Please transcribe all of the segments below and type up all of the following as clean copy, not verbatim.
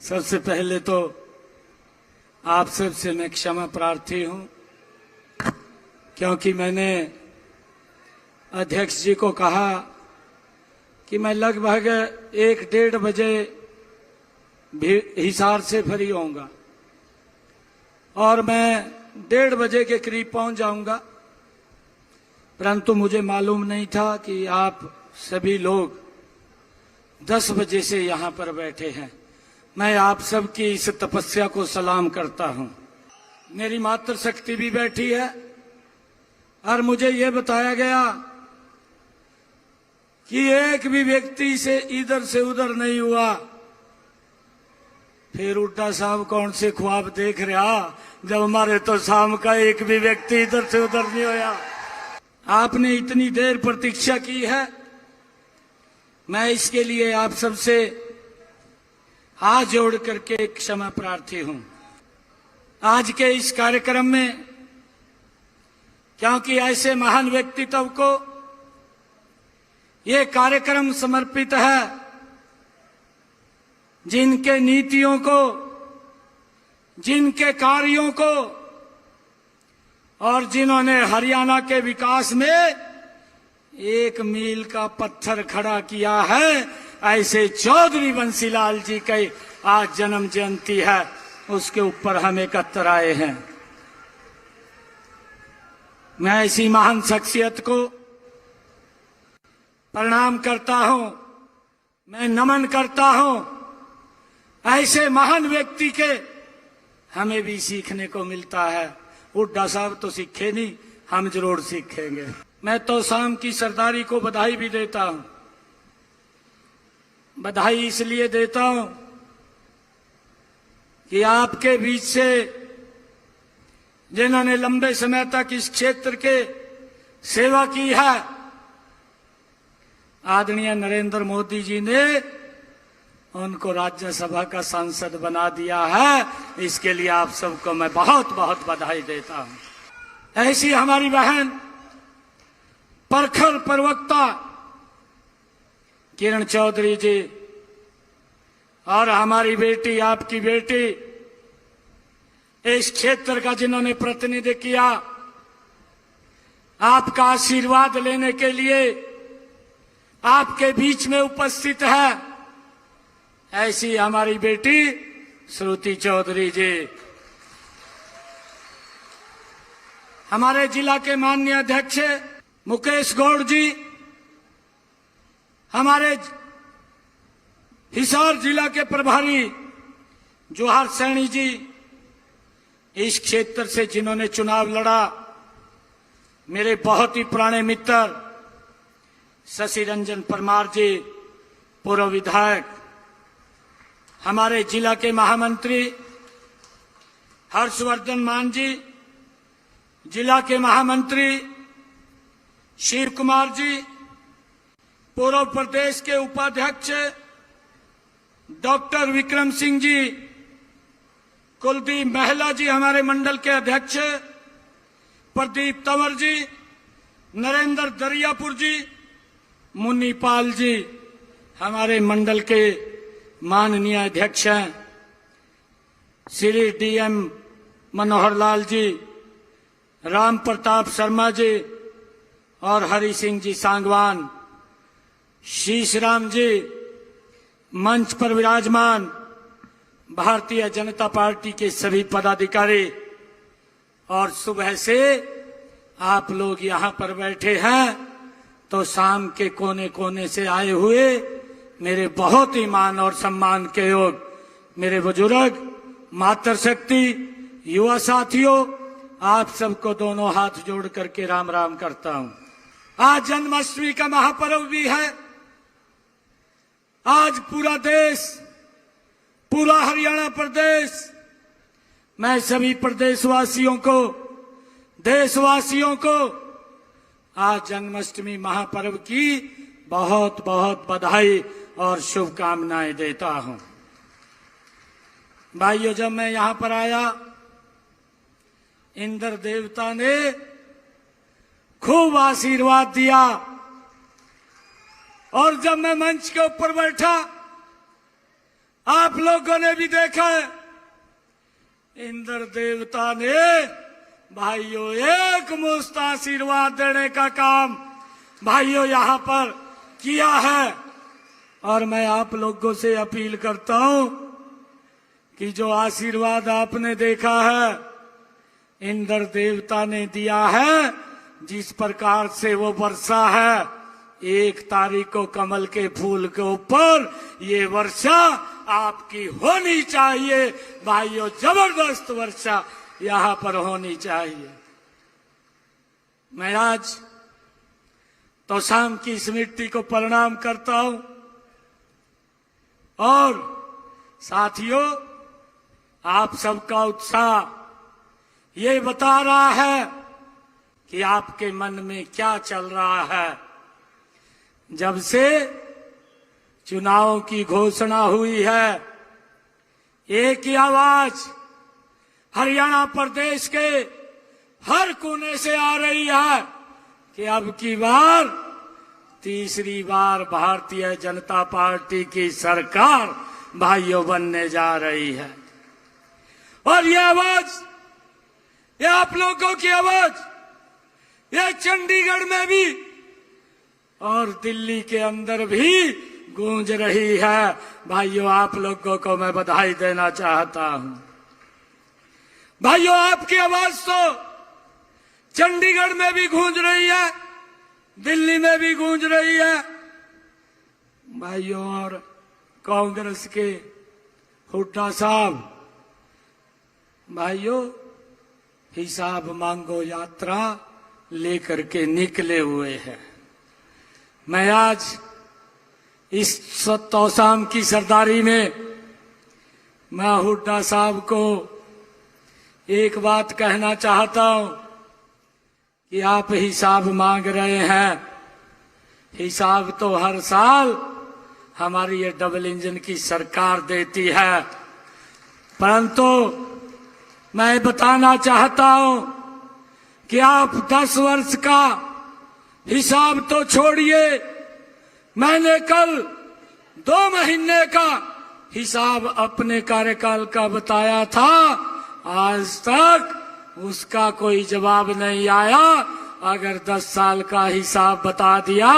सबसे पहले तो आप सबसे मैं क्षमा प्रार्थी हूं, क्योंकि मैंने अध्यक्ष जी को कहा कि मैं लगभग 1-1:30 बजे हिसार से फ्री होऊंगा और मैं 1:30 बजे के करीब पहुंच जाऊंगा। परंतु मुझे मालूम नहीं था कि आप सभी लोग 10 बजे से यहां पर बैठे हैं। मैं आप सबकी इस तपस्या को सलाम करता हूं। मेरी मातृशक्ति भी बैठी है और मुझे यह बताया गया कि एक भी व्यक्ति से इधर से उधर नहीं हुआ। फिर उल्टा साहब कौन से ख्वाब देख रहा जब हमारे तो शाम का एक भी व्यक्ति इधर से उधर नहीं होया। आपने इतनी देर प्रतीक्षा की है, मैं इसके लिए आप सबसे हाथ जोड़ करके क्षमा प्रार्थी हूं। आज के इस कार्यक्रम में, क्योंकि ऐसे महान व्यक्तित्व को ये कार्यक्रम समर्पित है जिनके नीतियों को, जिनके कार्यों को और जिन्होंने हरियाणा के विकास में 1 मील का पत्थर खड़ा किया है, ऐसे चौधरी बंसीलाल जी की आज जन्म जयंती है, उसके ऊपर हम एकत्र आए हैं। मैं ऐसी महान शख्सियत को प्रणाम करता हूं, मैं नमन करता हूं। ऐसे महान व्यक्ति के हमें भी सीखने को मिलता है। हुड्डा साहब तो सीखे नहीं, हम जरूर सीखेंगे। मैं तो शाम की सरदारी को बधाई भी देता हूं। बधाई इसलिए देता हूं कि आपके बीच से जिन्होंने लंबे समय तक इस क्षेत्र के सेवा की है, आदरणीय नरेंद्र मोदी जी ने उनको राज्यसभा का सांसद बना दिया है। इसके लिए आप सबको मैं बहुत बहुत बधाई देता हूं। ऐसी हमारी बहन प्रखर प्रवक्ता किरण चौधरी जी और हमारी बेटी, आपकी बेटी, इस क्षेत्र का जिन्होंने प्रतिनिधित्व किया, आपका आशीर्वाद लेने के लिए आपके बीच में उपस्थित है, ऐसी हमारी बेटी श्रुति चौधरी जी। हमारे जिला के माननीय अध्यक्ष मुकेश गौड़ जी, हमारे हिसार जिला के प्रभारी जोहार सैनी जी, इस क्षेत्र से जिन्होंने चुनाव लड़ा, मेरे बहुत ही पुराने मित्र शशि रंजन परमार जी, पूर्व विधायक, हमारे जिला के महामंत्री हर्षवर्धन मान जी, जिला के महामंत्री शिव कुमार जी, पूर्व प्रदेश के उपाध्यक्ष डॉक्टर विक्रम सिंह जी, कुलदीप महला जी हमारे मंडल के अध्यक्ष, प्रदीप तंवर जी, नरेंद्र दरियापुर जी, मुन्नी पाल जी हमारे मंडल के माननीय अध्यक्ष हैं, श्री डीएम मनोहर लाल जी, राम प्रताप शर्मा जी और हरि सिंह जी सांगवान, शीश राम जी, मंच पर विराजमान भारतीय जनता पार्टी के सभी पदाधिकारी, और सुबह से आप लोग यहां पर बैठे हैं तो शाम के कोने कोने से आए हुए मेरे बहुत ही मान और सम्मान के योग मेरे बुजुर्ग, मातृशक्ति, युवा साथियों, आप सबको दोनों हाथ जोड़ करके राम राम करता हूं। आज जन्माष्टमी का महापर्व भी है। आज पूरा देश, पूरा हरियाणा प्रदेश, मैं सभी प्रदेशवासियों को, देशवासियों को आज जन्माष्टमी महापर्व की बहुत बहुत बधाई और शुभकामनाएं देता हूं। भाइयों, जब मैं यहां पर आया, इंद्र देवता ने खूब आशीर्वाद दिया और जब मैं मंच के ऊपर बैठा आप लोगों ने भी देखा है, इंद्र देवता ने भाइयों एक मुश्त आशीर्वाद देने का काम भाइयों यहां पर किया है। और मैं आप लोगों से अपील करता हूं कि जो आशीर्वाद आपने देखा है इंद्र देवता ने दिया है, जिस प्रकार से वो वर्षा है 1 तारीख को कमल के फूल के ऊपर, ये वर्षा आपकी होनी चाहिए भाइयों। जबरदस्त वर्षा यहां पर होनी चाहिए। मैं आज तोसाम की स्मृति को प्रणाम करता हूं और साथियों, आप सबका उत्साह ये बता रहा है कि आपके मन में क्या चल रहा है। जब से चुनाव की घोषणा हुई है, एक ही आवाज हरियाणा प्रदेश के हर कोने से आ रही है कि अब की बार तीसरी बार भारतीय जनता पार्टी की सरकार भाइयों बनने जा रही है। और ये आवाज, ये आप लोगों की आवाज, ये चंडीगढ़ में भी और दिल्ली के अंदर भी गूंज रही है। भाइयों, आप लोगों को मैं बधाई देना चाहता हूं। भाइयों, आपकी आवाज तो चंडीगढ़ में भी गूंज रही है, दिल्ली में भी गूंज रही है भाइयों। और कांग्रेस के हुड्डा साहब भाइयों हिसाब मांगो यात्रा लेकर के निकले हुए हैं। मैं आज इस तोसाम की सरदारी में मैं हुड्डा साहब को एक बात कहना चाहता हूं कि आप हिसाब मांग रहे हैं। हिसाब तो हर साल हमारी ये डबल इंजन की सरकार देती है, परंतु मैं बताना चाहता हूं कि आप 10 वर्ष का हिसाब तो छोड़िए, मैंने कल 2 महीने का हिसाब अपने कार्यकाल का बताया था, आज तक उसका कोई जवाब नहीं आया। अगर 10 साल का हिसाब बता दिया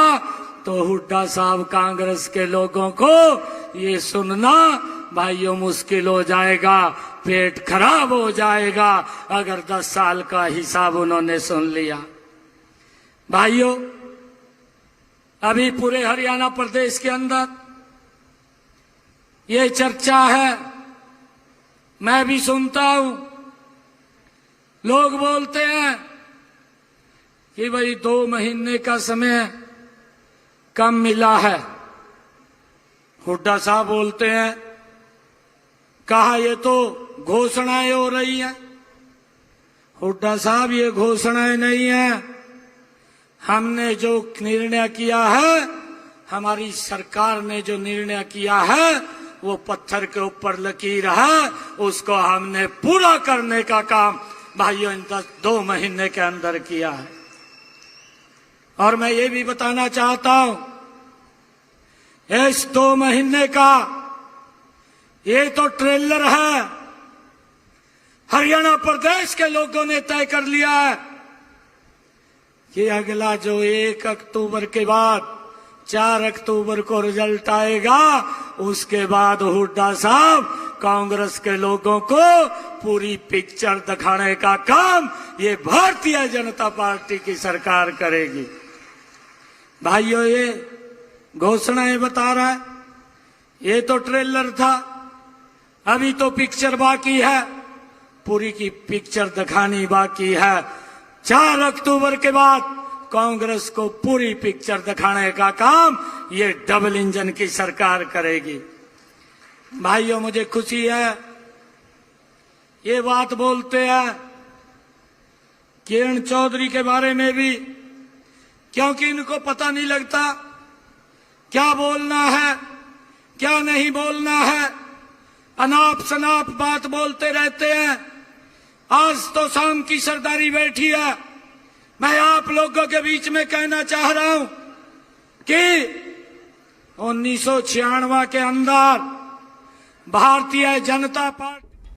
तो हुड्डा साहब कांग्रेस के लोगों को ये सुनना भाइयों मुश्किल हो जाएगा, पेट खराब हो जाएगा अगर 10 साल का हिसाब उन्होंने सुन लिया। भाइयों, अभी पूरे हरियाणा प्रदेश के अंदर ये चर्चा है, मैं भी सुनता हूं, लोग बोलते हैं कि भाई 2 महीने का समय कम मिला है। हुड्डा साहब बोलते हैं कहा ये तो घोषणाएं हो रही हैं। हुड्डा साहब, ये घोषणाएं नहीं है, हमने जो निर्णय किया है, हमारी सरकार ने जो निर्णय किया है वो पत्थर के ऊपर लकीर है, उसको हमने पूरा करने का काम भाइयों इन 2 महीने के अंदर किया है। और मैं ये भी बताना चाहता हूं, इस 2 महीने का ये तो ट्रेलर है। हरियाणा प्रदेश के लोगों ने तय कर लिया है कि अगला जो 1 अक्टूबर के बाद 4 अक्टूबर को रिजल्ट आएगा, उसके बाद हुड्डा साहब कांग्रेस के लोगों को पूरी पिक्चर दिखाने का काम ये भारतीय जनता पार्टी की सरकार करेगी। भाइयों, ये घोषणाएं बता रहा है, ये तो ट्रेलर था, अभी तो पिक्चर बाकी है, पूरी की पिक्चर दिखानी बाकी है। 4 अक्टूबर के बाद कांग्रेस को पूरी पिक्चर दिखाने का काम ये डबल इंजन की सरकार करेगी। भाइयों, मुझे खुशी है, ये बात बोलते हैं किरण चौधरी के बारे में भी, क्योंकि इनको पता नहीं लगता क्या बोलना है क्या नहीं बोलना है, अनाप शनाप बात बोलते रहते हैं। आज तो शाम की सरदारी बैठी है, मैं आप लोगों के बीच में कहना चाह रहा हूं कि 1996 के अंदर भारतीय जनता पार्टी